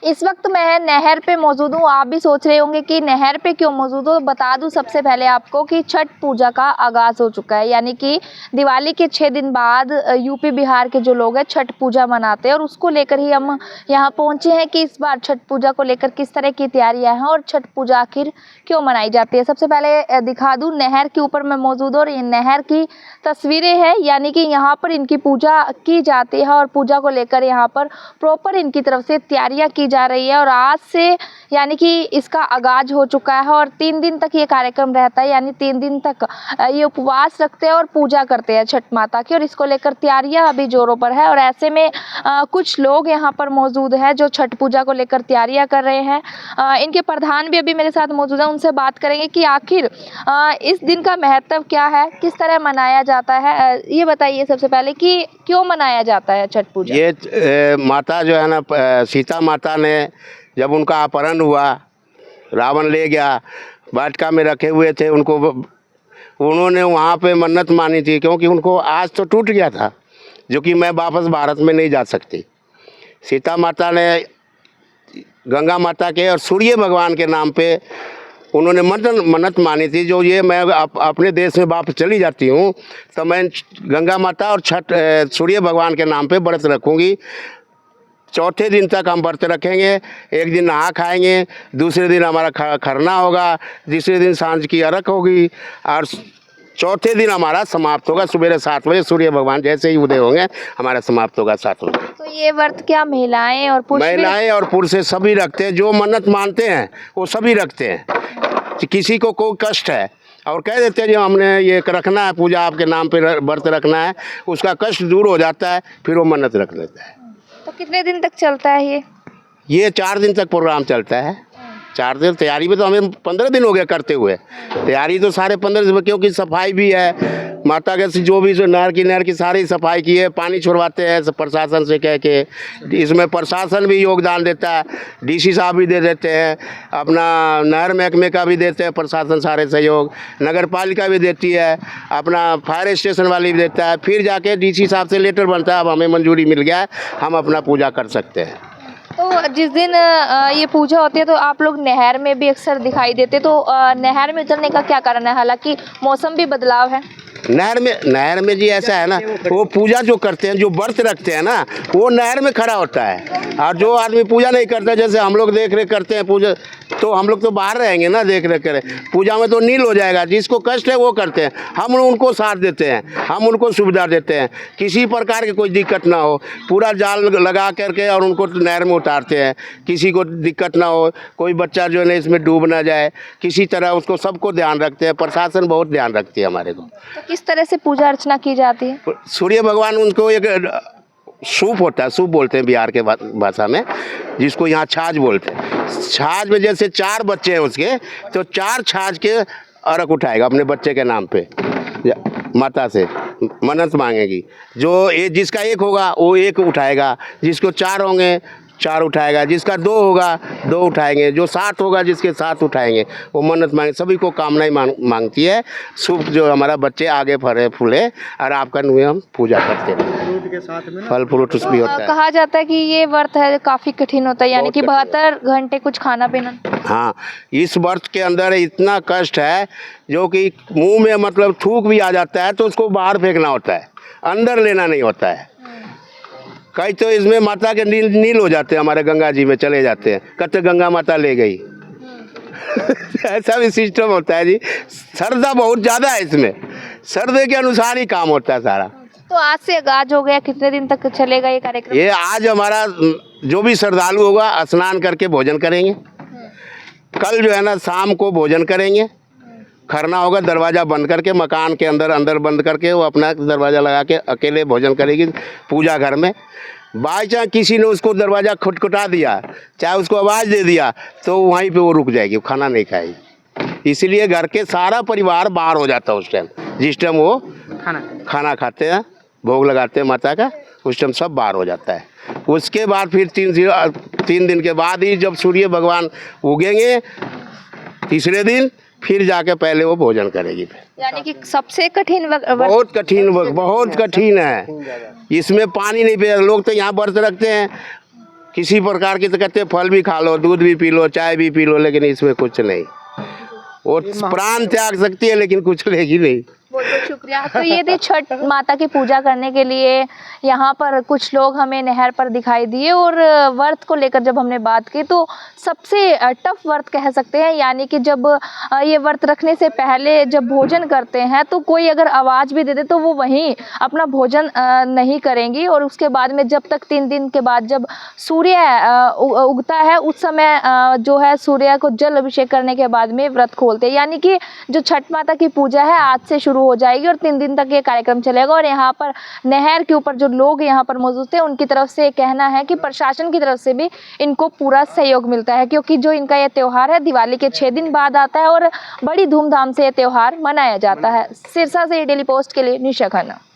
इस वक्त मैं नहर पे मौजूद हूँ। आप भी सोच रहे होंगे कि नहर पे क्यों मौजूद हो। बता दूं सबसे पहले आपको कि छठ पूजा का आगाज़ हो चुका है, यानी कि दिवाली के 6 दिन बाद यूपी बिहार के जो लोग हैं छठ पूजा मनाते हैं, और उसको लेकर ही हम यहाँ पहुँचे हैं कि इस बार छठ पूजा को लेकर किस तरह की तैयारियाँ हैं और छठ पूजा आखिर क्यों मनाई जाती है। सबसे पहले दिखा दूँ, नहर के ऊपर मैं मौजूद हूँ और ये नहर की तस्वीरें हैं, यानी कि यहाँ पर इनकी पूजा की जाती है और पूजा को लेकर यहाँ पर प्रॉपर इनकी तरफ से तैयारियां की जा रही है। और आज से यानी कि इसका आगाज हो चुका है और 3 दिन तक ये कार्यक्रम रहता है, यानी 3 दिन तक ये उपवास रखते हैं और पूजा करते हैं छठ माता की, और इसको लेकर तैयारियां अभी जोरों पर है। और ऐसे में कुछ लोग यहाँ पर मौजूद हैं जो छठ पूजा को लेकर तैयारियां कर रहे हैं। इनके प्रधान भी अभी मेरे साथ मौजूद है, उनसे बात करेंगे कि आखिर इस दिन का महत्व क्या है, किस तरह मनाया जाता है। ये बताइए सबसे पहले कि क्यों मनाया जाता है छठ पूजा। ये माता जो है ना, सीता माता ने जब उनका अपहरण हुआ, रावण ले गया, वाटिका में रखे हुए थे उनको, उन्होंने वहाँ पे मन्नत मानी थी, क्योंकि उनको आज तो टूट गया था जो कि मैं वापस भारत में नहीं जा सकती। सीता माता ने गंगा माता के और सूर्य भगवान के नाम पे उन्होंने मन्नत मानी थी, जो ये मैं अपने देश में वापस चली जाती हूँ तो मैं गंगा माता और छठ सूर्य भगवान के नाम पे व्रत रखूँगी। चौथे दिन तक हम व्रत रखेंगे। एक दिन नहा खाएंगे, दूसरे दिन हमारा खरना होगा, तीसरे दिन सांझ की अर्घ होगी और चौथे दिन हमारा समाप्त होगा सुबह 7 बजे। सूर्य भगवान जैसे ही उदय होंगे हमारा समाप्त होगा 7 बजे। तो ये व्रत क्या महिलाएं और पुरुष? महिलाएं और पुरुष सभी रखते हैं, जो मन्नत मानते हैं वो सभी रखते हैं। किसी को कोई कष्ट है और कह देते हैं जो हमने ये रखना है, पूजा आपके नाम पे व्रत रखना है, उसका कष्ट दूर हो जाता है, फिर वो मन्नत रख लेता है। तो कितने दिन तक चलता है ये 4 दिन तक प्रोग्राम चलता है। 4 दिन तैयारी में तो हमें 15 दिन हो गए करते हुए। तैयारी तो सारे 15 दिन, क्योंकि सफाई भी है माता के, जो भी जो नहर की सारी सफाई की है, पानी छुड़वाते हैं सब प्रशासन से कह के। इसमें प्रशासन भी योगदान देता है, डीसी साहब भी दे देते हैं, अपना नहर महकमे का भी देते हैं प्रशासन सारे सहयोग, नगर पालिका भी देती है, अपना फायर स्टेशन वाली भी देता है। फिर जाके डीसी साहब से लेटर बनता है, अब हमें मंजूरी मिल गया है, हम अपना पूजा कर सकते हैं। तो जिस दिन ये पूजा होती है तो आप लोग नहर में भी अक्सर दिखाई देते, तो नहर में उतरने का क्या कारण है? हालांकि मौसम भी बदलाव है। नहर में जी ऐसा है ना, वो पूजा जो करते हैं, जो व्रत रखते हैं ना, वो नहर में खड़ा होता है। और जो आदमी पूजा नहीं करता, जैसे हम लोग देख रेख करते हैं पूजा, तो हम लोग तो बाहर रहेंगे ना, देख रेख करें। पूजा में तो नील हो जाएगा, जिसको कष्ट है वो करते हैं, हम उनको साथ देते हैं, हम उनको सुविधा देते हैं, किसी प्रकार की कोई दिक्कत ना हो। पूरा जाल लगा करके और उनको नहर में उतारते हैं, किसी को दिक्कत ना हो, कोई बच्चा जो है इसमें डूब ना जाए, किसी तरह उसको सबको ध्यान रखते हैं। प्रशासन बहुत ध्यान रखती है हमारे को। तो किस तरह से पूजा अर्चना की जाती है? सूर्य भगवान, उनको एक सूप होता है, सूप बोलते हैं बिहार के भाषा में, जिसको यहाँ छाछ बोलते हैं। छाछ में जैसे 4 बच्चे हैं उसके, तो 4 छाछ के अर्घ उठाएगा अपने बच्चे के नाम पे, माता से मन्नत मांगेगी। जो ये जिसका 1 होगा वो 1 उठाएगा, जिसको 4 होंगे 4 उठाएगा, जिसका 2 होगा 2 उठाएंगे, जो 7 होगा जिसके 7 उठाएंगे। वो मन्नत मांगे, सभी को कामनाएं मांगती है। शुभ जो हमारा बच्चे आगे फरे फूले और आपका नुए हम पूजा करते हैं। फ्रूट के साथ में फल फ्रूट भी होता है। कहा जाता है कि ये व्रत है काफ़ी कठिन होता है, यानी कि 72 घंटे कुछ खाना पीना। हाँ, इस व्रत के अंदर इतना कष्ट है जो कि मुँह में मतलब थूक भी आ जाता है तो उसको बाहर फेंकना होता है, अंदर लेना नहीं होता है। कई तो इसमें माता के नील हो जाते हैं, हमारे गंगा जी में चले जाते हैं, कहते गंगा माता ले गई। ऐसा भी सिस्टम होता है जी। श्रद्धा बहुत ज़्यादा है इसमें, श्रद्धे के अनुसार ही काम होता है सारा। तो आज से आगाज हो गया, कितने दिन तक चलेगा ये कार्यक्रम? ये आज हमारा जो भी श्रद्धालु होगा स्नान करके भोजन करेंगे, कल जो है ना शाम को भोजन करेंगे, खरना होगा, दरवाज़ा बंद करके मकान के अंदर बंद करके वो अपना दरवाज़ा लगा के अकेले भोजन करेगी पूजा घर में। बाई चांस किसी ने उसको दरवाज़ा खटखटा दिया, चाहे उसको आवाज़ दे दिया, तो वहीं पे वो रुक जाएगी, खाना नहीं खाएगी। इसीलिए घर के सारा परिवार बाहर हो जाता है उस टाइम, जिस टाइम वो खाना खाते हैं, भोग लगाते हैं माता का, उस टाइम सब बाहर हो जाता है। उसके बाद फिर 3 दिन के बाद ही जब सूर्य भगवान उगेंगे, तीसरे दिन फिर जाके पहले वो भोजन करेगी। यानी कि सबसे कठिन बहुत कठिन है। इसमें पानी नहीं पिया, लोग तो यहाँ व्रत रखते हैं किसी प्रकार की, तो कहते हैं फल भी खा लो, दूध भी पी लो, चाय भी पी लो, लेकिन इसमें कुछ नहीं। वो प्राण त्याग सकती है लेकिन कुछ लेगी नहीं। बहुत बहुत शुक्रिया। तो ये थी छठ माता की पूजा करने के लिए यहाँ पर कुछ लोग हमें नहर पर दिखाई दिए। और व्रत को लेकर जब हमने बात की तो सबसे टफ व्रत कह सकते हैं, यानी कि जब ये व्रत रखने से पहले जब भोजन करते हैं तो कोई अगर आवाज़ भी दे दे तो वो वहीं अपना भोजन नहीं करेंगी। और उसके बाद में जब तक 3 दिन के बाद जब सूर्य उगता है उस समय जो है सूर्य को जल अभिषेक करने के बाद में व्रत खोलते हैं। यानी कि जो छठ माता की पूजा है आज से शुरू हो जाएगी और 3 दिन तक ये कार्यक्रम चलेगा। और यहाँ पर नहर के ऊपर जो लोग यहाँ पर मौजूद थे उनकी तरफ से कहना है कि प्रशासन की तरफ से भी इनको पूरा सहयोग मिलता है, क्योंकि जो इनका ये त्यौहार है दिवाली के 6 दिन बाद आता है और बड़ी धूमधाम से ये त्यौहार मनाया जाता है। सिरसा से डेली पोस्ट के लिए निशा खन्ना।